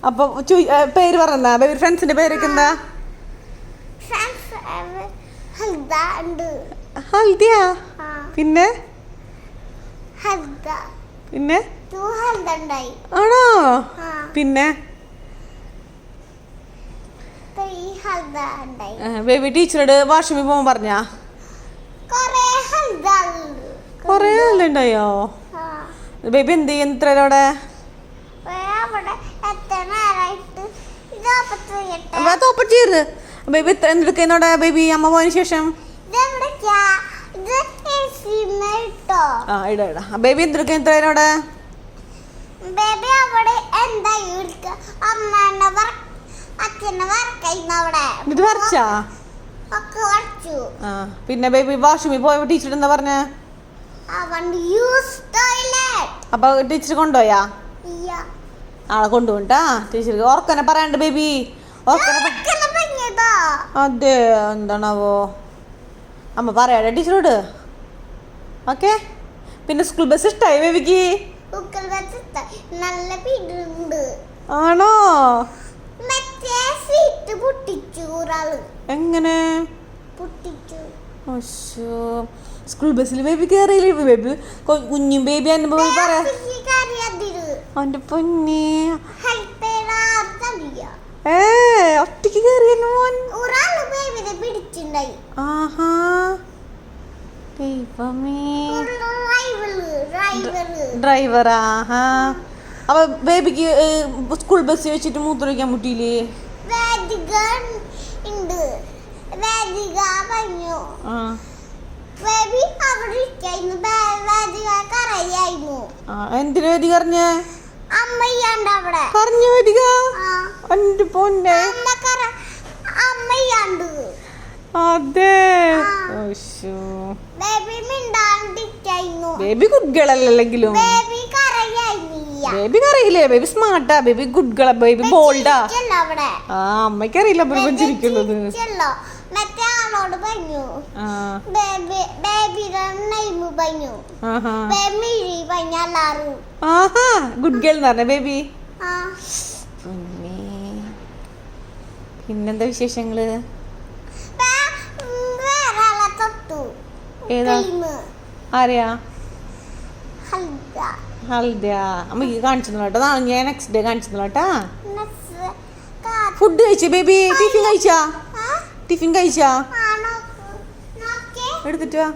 അപ്പൊ പേര് പറഞ്ഞ ബേബി ഫ്രണ്ട്സിന്റെ പേരൊക്കെ എന്താ? ഹൽദിയ. പിന്നെ പിന്നെ ആണോ? പിന്നെ ബേബി ടീച്ചറോട് വാഷ്റൂമിൽ പോകാൻ പറഞ്ഞാ? കൊറേ ആളുണ്ടായോ? ബേബി എന്ത് ചെയ്യും ഇത്രയോടെ? ബേബി ഇത്ര എന്തെടുക്കുന്നോടെ ബേബി അമ്മ പോയതിനു ശേഷം? ബേബി എന്തെടുക്ക ഇത്രയോടെ? ഇത് വരച്ചാ? പിന്നെ ബേബി വാഷ്റൂമിൽ പോയ ടീച്ചർ എന്താ പറഞ്ഞ? അപ്പൊ ടീച്ചർ കൊണ്ടുപോയാ? ആളെ കൊണ്ടുപോണ്ടാ ടീച്ചർക്ക് ഓർക്കനെ പറയാണ്ട് ബേബി. അതെ എന്താണാവോ അമ്മ പറയാടെ ടീച്ചറോട്. ഓക്കെ. പിന്നെ സ്കൂൾ ബസ് ഇഷ്ടായി ബേബിക്ക്? ആണോ? എങ്ങനെ സ്കൂൾ ബസ്സിൽ ബേബി കയറിയില്ലേ? ബേബി കുഞ്ഞും ബേബി അനുഭവം പറയാ. അവന്റെ പൊന്നെ ഒറ്റക്ക് കയറിയ മോൻ. ആഹാ ഡ്രൈവറാ. അപ്പൊ ബേബിക്ക് സ്കൂൾ ബസ് വെച്ചിട്ട് മൂത്രമൊഴിക്കാൻ മുട്ടിയില്ലേ? എന്തിനാ വേദി കറിഞ്ഞേ? പറഞ്ഞു വേദിക എന്റെ പൊന്നെ. അതെ ബേബി ഗുഡ് ഗേൾ അല്ലെങ്കിലും ബേബി അറിയില്ലേ? ബേബി സ്മാർട്ടാ. Baby good girl. ബേബി ബോൾഡാ. ആ അമ്മയ്ക്ക് അറിയില്ല ചിരിക്കുന്നത്. ഗുഡ് ഗേൾ എന്ന് പറഞ്ഞ ബേബി. പിന്നെന്താ വിശേഷങ്ങള്? ഏതാ? ആരെയാ? ഹൽദിയ. അമ്മക്ക് കാണിച്ചോട്ടോ. ഞാൻ നെക്സ്റ്റ് ഡേ കാണിച്ചോട്ടാ. ഫുഡ് കഴിച്ചോ ബേബി? ടിഫിൻ കഴിച്ചാ? എടുത്തിട്ട് വാ.